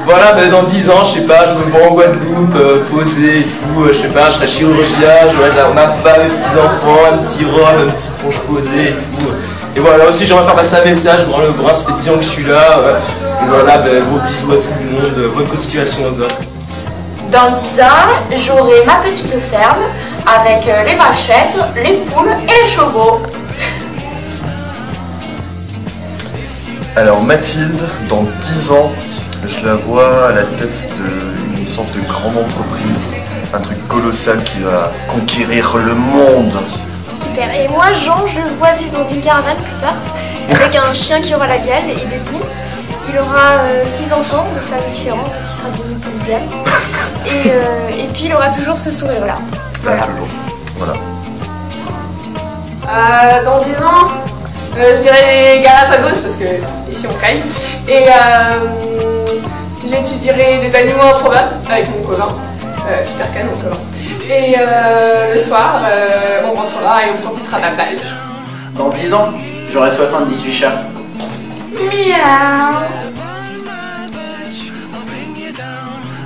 Voilà, ben dans 10 ans, je sais pas, je me vois en Guadeloupe, posé et tout, je sais pas, je serai chirurgien, j'aurai ma femme, mes petits-enfants, un petit rhum, un petit punch posé et tout. Et voilà, aussi j'aimerais faire passer un message, dans le bras, ça fait 10 ans que je suis là. Et voilà, ben, gros bisous à tout le monde, bonne continuation aux autres. Dans 10 ans, j'aurai ma petite ferme avec les vachettes, les poules et les chevaux. Alors Mathilde, dans 10 ans, je la vois à la tête d'une sorte de grande entreprise, un truc colossal qui va conquérir le monde. Super. Et moi, Jean, je le vois vivre dans une caravane plus tard, avec un chien qui aura la gale et des poules. Il aura 6 enfants de femmes différentes, parce qu'il sera devenu polygame. Et puis il aura toujours ce sourire-là. Voilà. Toujours. Voilà. Dans 10 ans, je dirais les Galapagos, parce que ici on caille. Et j'étudierai des animaux improbables avec mon copain, super canon mon copain. Et le soir, on rentrera et on profitera de la plage. Dans 10 ans, j'aurai 78 chats. Miaou.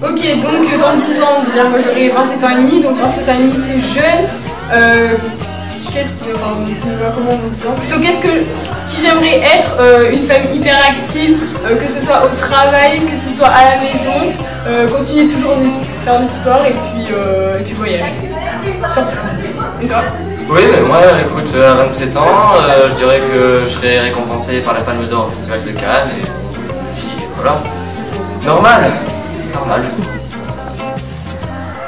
Ok, donc dans 10 ans, déjà moi j'aurai 27 ans et demi, donc 27 ans et demi c'est jeune. Qu'est-ce que. Enfin, je me vois comment dans 10 ans. Plutôt qui j'aimerais être, une famille hyper active, que ce soit au travail, que ce soit à la maison, continuer toujours de faire du sport et puis voyager. Surtout. Et toi? Oui, mais moi, écoute, à 27 ans, je dirais que je serai récompensé par la Palme d'Or au Festival de Cannes et puis voilà. Normal, je trouve.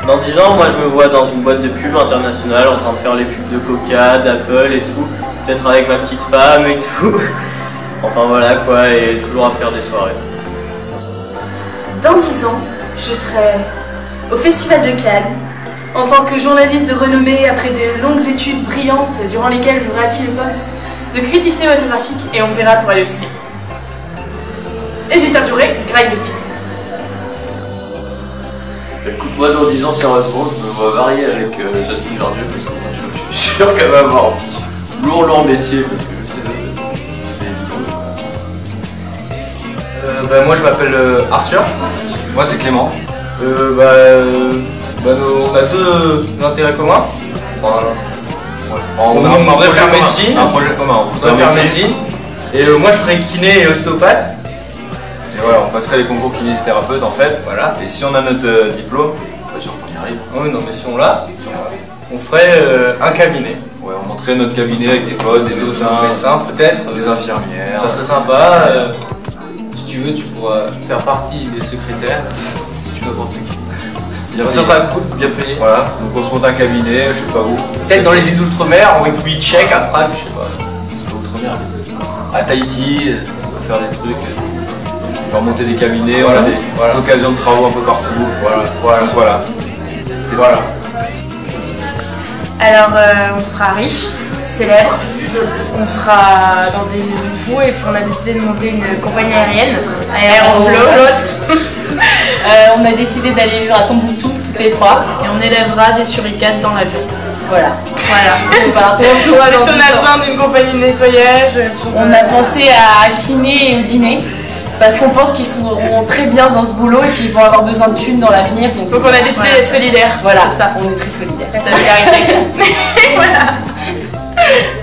Dans 10 ans, moi je me vois dans une boîte de pub internationale en train de faire les pubs de Coca, d'Apple et tout, peut-être avec ma petite femme et tout. Enfin voilà quoi, et toujours à faire des soirées. Dans 10 ans, je serai au Festival de Cannes en tant que journaliste de renommée après des longues études brillantes durant lesquelles j'aurai acquis le poste de critique cinématographique et on me verra pour aller au ciné. Et j'interviewerai Greg Lustig. Écoute, moi dans 10 ans, sérieusement, je me vois varier avec Jeanne Poulardieu parce que je suis sûr qu'elle va avoir un lourd métier parce que c'est évident. Moi je m'appelle Arthur. Moi c'est Clément. On a deux intérêts communs. On voudrait faire médecine. Un projet commun. On voudrait faire médecine. Et moi je ferais kiné et ostéopathe. Et voilà, on passerait les concours kinésithérapeute en fait. Voilà. Et si on a notre diplôme, pas sûr qu'on y arrive. Oui, non, mais si on l'a, on ferait un cabinet. Ouais, on montrerait notre cabinet avec des potes, des médecins peut-être, des infirmières. Ça serait sympa. Si tu veux, tu pourras faire partie des secrétaires. Si tu n'importe qui. Ça sera cool, bien payé. Voilà, donc on se monte un cabinet, je sais pas où. Peut-être dans les îles d'outre-mer, en République tchèque, à Prague, je sais pas. C'est pas outre-mer. À Tahiti, on peut faire des trucs. On va monter des cabinets, voilà, on a des occasions de travaux un peu partout. Voilà. C'est voilà. Alors, on sera riche, célèbre, on sera dans des maisons de fous et puis on a décidé de monter une compagnie aérienne, Aéroflot. On a décidé d'aller vivre à Tombouctou toutes les trois et on élèvera des suricates dans l'avion. Voilà. C'est parti. Si on a besoin d'une compagnie de nettoyage. On a pensé à kiné et au dîner. Parce qu'on pense qu'ils seront très bien dans ce boulot et puis ils vont avoir besoin de thunes dans l'avenir. Donc on a décidé d'être solidaires. Voilà, ça, on est très solidaires. La solidarité. Voilà.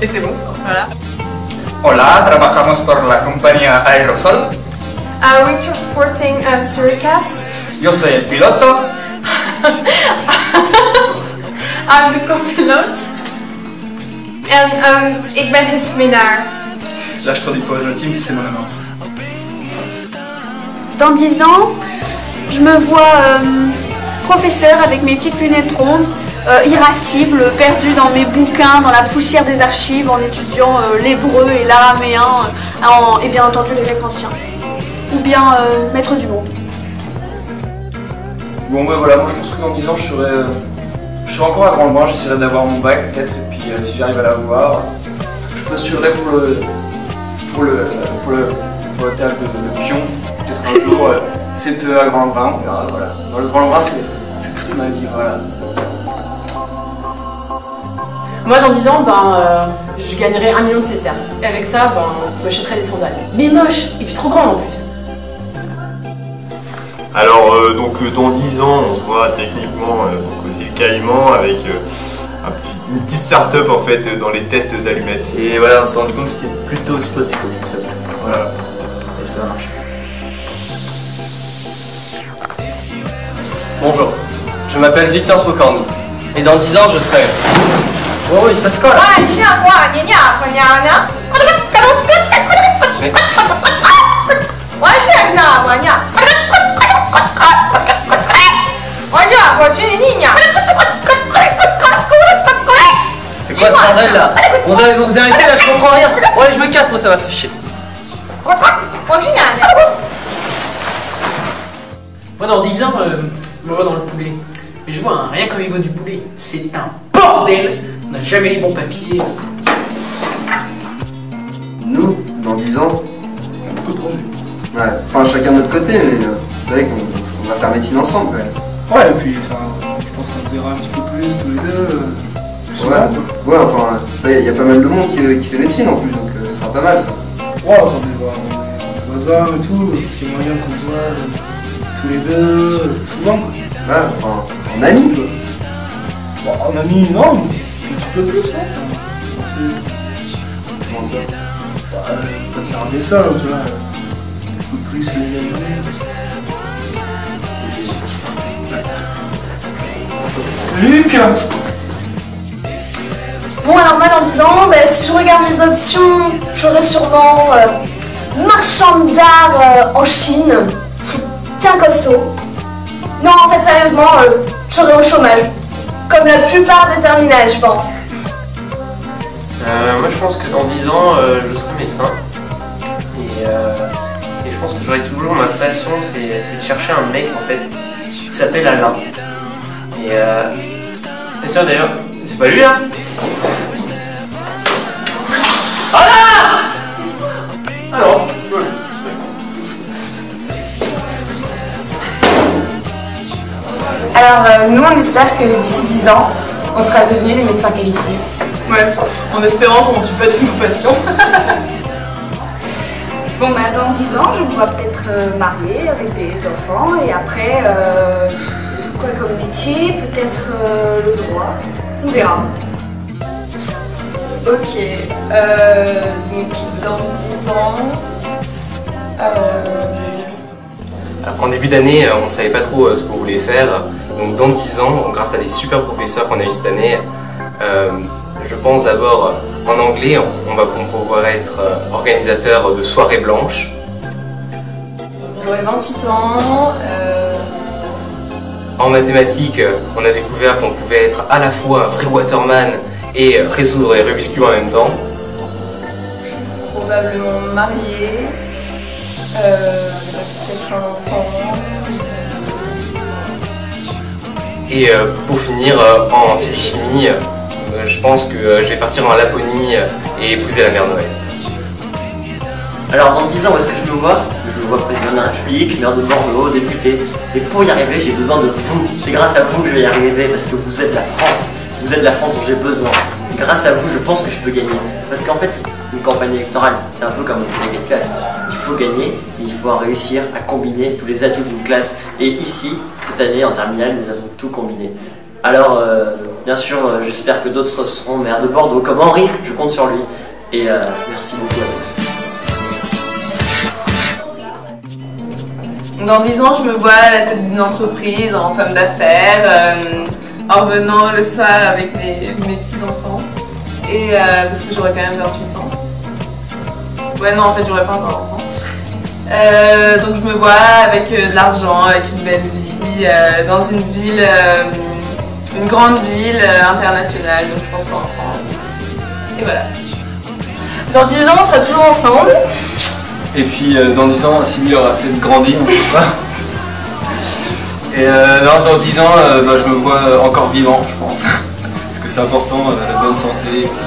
Et c'est bon. Voilà. Hola, trabajamos por la compañía Aerosol. We transporting suricats. Yo soy el piloto. I'm the co-pilot. En ik ben his minnaar. Là, je traduis pour les intimes, c'est mon amante. Dans 10 ans, je me vois professeur avec mes petites lunettes rondes, irascible, perdu dans mes bouquins, dans la poussière des archives, en étudiant l'hébreu et l'araméen, et bien entendu les grecs anciens. Ou bien maître du monde. Bon ben voilà, moi je pense que dans 10 ans je serai encore à Grand-Bain, j'essaierai d'avoir mon bac peut-être, et puis si j'arrive à l'avoir, je postulerai pour le théâtre de Pion, peut-être un jour CPE à Grand-Bain, on verra, voilà. Dans le Grand-Bain c'est toute ma vie, voilà. Moi dans 10 ans, je gagnerai 1 million de sesterces. Et avec ça, je m'achèterai des sandales. Mais moches, et puis trop grandes en plus. Alors, dans 10 ans, on se voit techniquement aussi le caïman avec une petite start-up en fait dans les têtes d'allumettes. Et voilà, on s'est rendu compte que c'était plutôt explosif comme concept. Voilà. Et ça va marcher. Bonjour, je m'appelle Victor Pocorni. Et dans 10 ans, je serai... Oh, il se passe quoi là? Mais... C'est quoi ce bordel là? Vous arrêtez là, je comprends rien. Bon allez, je me casse, moi ça m'a fait chier. Moi dans 10 ans, je me vois dans le poulet. Mais je vois, hein, rien qu'au niveau du poulet, c'est un bordel. On n'a jamais les bons papiers. Nous, dans 10 ans, on a beaucoup de projets. Ouais, enfin chacun de notre côté, mais c'est vrai qu'on va faire médecine ensemble quand même. Ouais, et puis je pense qu'on verra un petit peu plus tous les deux. Ouais, enfin, ça y a pas mal de monde qui fait médecine en plus, donc ce sera pas mal ça. Ouais, on va voir les voisins et tout, parce qu'il y a moyen qu'on se voit tous les deux, souvent quoi. Ouais, enfin, en amis quoi. Bon, en amis, non, un petit peu plus, hein. Comment ça? Bah, je peux te faire un dessin, tu vois. Un peu plus que les amis. Luc! Bon, alors moi dans 10 ans, si je regarde mes options, j'aurai sûrement marchande d'art en Chine, truc bien costaud. Non, en fait, sérieusement, j'aurai au chômage, comme la plupart des terminales, je pense. Moi, je pense que dans 10 ans, je serai médecin. Et je pense que j'aurai toujours ma passion, c'est de chercher un mec en fait qui s'appelle Alain. Et tiens d'ailleurs, c'est pas lui là? Alain! Alors, cool. Alors, nous, on espère que d'ici 10 ans, on sera devenus des médecins qualifiés. Ouais, en espérant qu'on ne tue pas tous nos patients. Bon, dans 10 ans, je me vois peut-être mariée avec des enfants et après, quoi comme métier? Peut-être le droit. On verra. Ok, donc dans 10 ans... En début d'année, on ne savait pas trop ce qu'on voulait faire. Donc dans 10 ans, grâce à des super professeurs qu'on a eu cette année, je pense d'abord en anglais, on va pouvoir être organisateur de soirées blanches. J'aurai 28 ans. En mathématiques, on a découvert qu'on pouvait être à la fois un vrai Waterman et résoudre les Rubik's Cube en même temps. Probablement mariée. Peut-être un enfant. Et pour finir, en physique-chimie, je pense que je vais partir en Laponie et épouser la mère Noël. Alors dans 10 ans, où est-ce que je me vois? Je me vois président de la République, maire de Bordeaux, député. Et pour y arriver, j'ai besoin de vous. C'est grâce à vous que je vais y arriver, parce que vous êtes la France. Vous êtes la France dont j'ai besoin. Grâce à vous, je pense que je peux gagner. Parce qu'en fait, une campagne électorale, c'est un peu comme une classe. Il faut gagner, mais il faut réussir à combiner tous les atouts d'une classe. Et ici, cette année, en terminale, nous avons tout combiné. Alors, bien sûr, j'espère que d'autres seront maires de Bordeaux, comme Henri, je compte sur lui. Et merci beaucoup à tous. Dans 10 ans, je me vois à la tête d'une entreprise, en femme d'affaires, en revenant le soir avec mes petits-enfants. Et parce que j'aurais quand même 28 ans. Ouais, non, en fait, j'aurais pas encore d'enfant. Donc je me vois avec de l'argent, avec une belle vie, dans une ville, une grande ville internationale, donc je pense pas en France. Et voilà. Dans 10 ans, on sera toujours ensemble. Et puis dans 10 ans, Simi aura peut-être grandi, on ne sait pas. Et non, dans 10 ans, je me vois encore vivant, je pense. Parce que c'est important, la bonne santé, et puis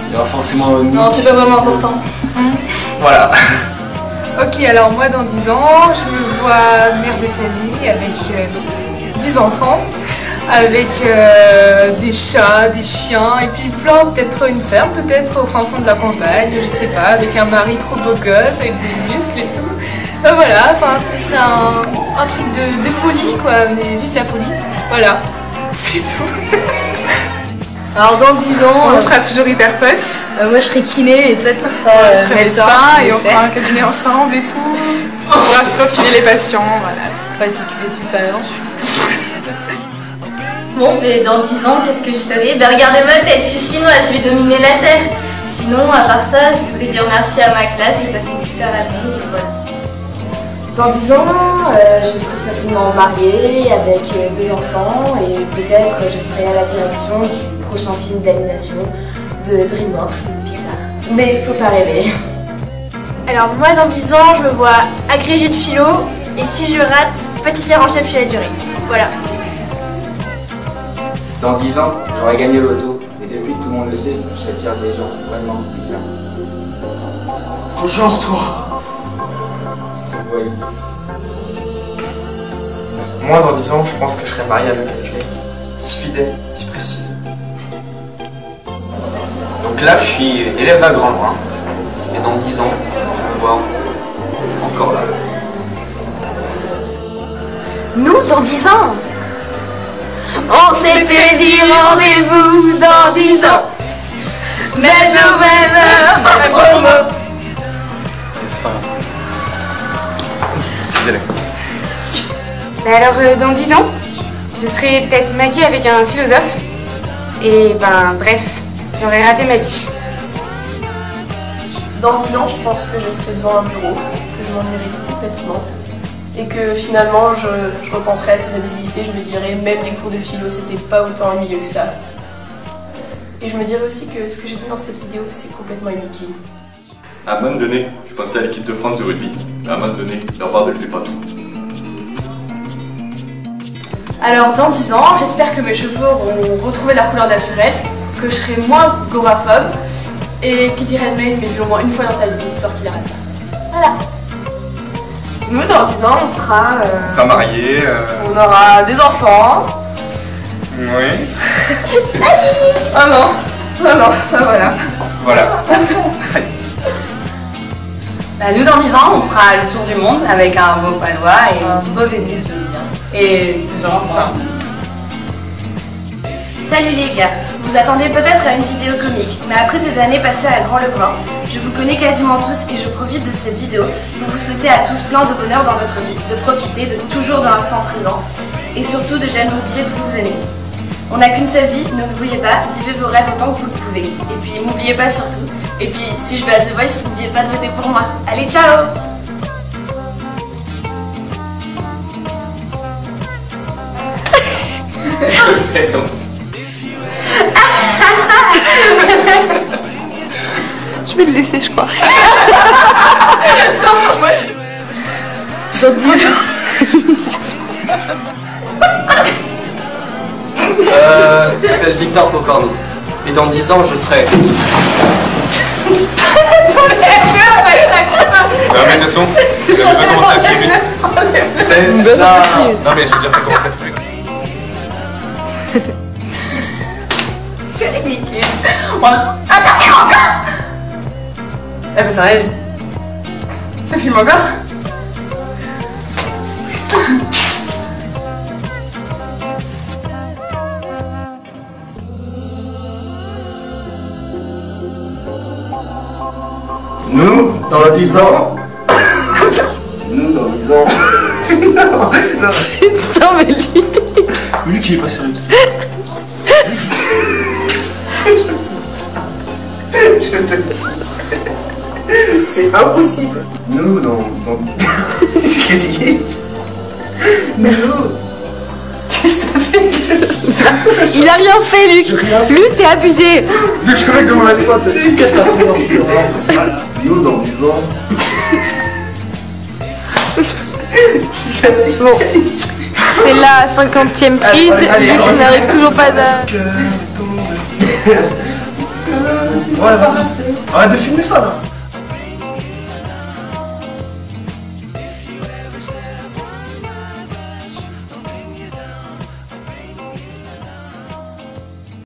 il y aura forcément... Non, c'est pas vraiment important. Voilà. Ok, alors moi dans 10 ans, je me vois mère de famille avec 10 enfants, avec des chats, des chiens, et puis peut-être une ferme, peut-être au fin fond de la campagne, je sais pas, avec un mari trop beau gosse, avec des muscles et tout. Voilà, enfin ce serait un truc de folie quoi, mais vive la folie. Voilà, c'est tout. Alors dans 10 ans, on sera toujours hyper potes. Moi je serai kiné et toi tu seras je serai médecin et on fera un cabinet ensemble et tout. On pourra se refiler les patients, voilà. Pas si tu les suis pas alors. Bon, mais dans 10 ans, qu'est-ce que je serai? Ben regardez ma tête, je suis chinoise, je vais dominer la Terre. Sinon, à part ça, je voudrais dire merci à ma classe, j'ai passé une super année et voilà. Dans 10 ans, je serai certainement mariée avec 2 enfants et peut-être je serai à la direction du prochain film d'animation de DreamWorks ou Pixar. Mais faut pas rêver. Alors moi dans 10 ans, je me vois agrégée de philo et si je rate, pâtissière en chef chez la durée. Voilà. Dans 10 ans, j'aurai gagné le loto. Et depuis que tout le monde le sait, j'attire des gens vraiment bizarres. Genre toi. Vous voyez. Moi, dans 10 ans, je pense que je serai marié à ma calculette. Si fidèle, si précise. Donc là, je suis élève à Grand Loin. Et dans 10 ans, je me vois encore là. Nous, dans 10 ans, on s'était dit rendez-vous dans 10 ans. Même jour, même heure, même promo. C'est pas grave. Excusez-les. Alors, dans 10 ans, je serai peut-être maquillée avec un philosophe. Et ben, bref, j'aurai raté ma vie. Dans 10 ans, je pense que je serai devant un bureau, que je m'ennuierai complètement. Et que finalement, je repenserai à ces années de lycée, je me dirais, même les cours de philo, c'était pas autant ennuyeux que ça. Et je me dirais aussi que ce que j'ai dit dans cette vidéo, c'est complètement inutile. À un moment donné, je pensais à l'équipe de France de rugby. Mais à un moment donné, leur barbe elle fait pas tout. Alors dans 10 ans, j'espère que mes cheveux auront retrouvé leur couleur naturelle, que je serai moins goraphobe et qu'Eddie Redmayne m'ait vu au moins une fois dans sa vie, histoire qu'il arrête pas. Voilà. Nous, dans 10 ans, on sera mariés. On aura des enfants. Oui. Oh non. Oh non, voilà. Voilà. Bah, nous, dans 10 ans, on fera le tour du monde avec un beau palois et un beau Vénus. Et toujours ensemble. Salut les gars, vous attendez peut-être à une vidéo comique, mais après ces années passées à Grand Lebrun, je vous connais quasiment tous et je profite de cette vidéo pour vous souhaiter à tous plein de bonheur dans votre vie, de profiter de toujours de l'instant présent et surtout de jamais oublier d'où vous venez. On n'a qu'une seule vie, ne l'oubliez pas, vivez vos rêves autant que vous le pouvez. Et puis m'oubliez pas surtout. Et puis si je vais à The Voice, n'oubliez pas de voter pour moi. Allez, ciao! Je vais le laisser, je crois. Je m'appelle Victor Pocorno. Et dans 10 ans, je serai... Mais de toute façon, tu n'avais pas commencé à filmer. Non mais je veux dire, t'as commencé à filmer. C'est ridicule. Interfère encore. Eh ben sérieuse. Ça filme encore? Nous, dans 10 ans. Nous, dans 10 ans. Non, mais lui. Lui qui est pas sérieux. Je te dis. C'est impossible. Nous, dans... J'ai dit. Merci. Qu'est-ce que t'as fait? Il a rien fait, Luc. Luc, t'es abusé. Luc, je connais comment la spot. Qu'est-ce que t'as fait? Nous, dans 10 ans. Bon. C'est la 50e prise. Luc n'arrive toujours pas à... Ouais, vas-y. Arrête de filmer ça là.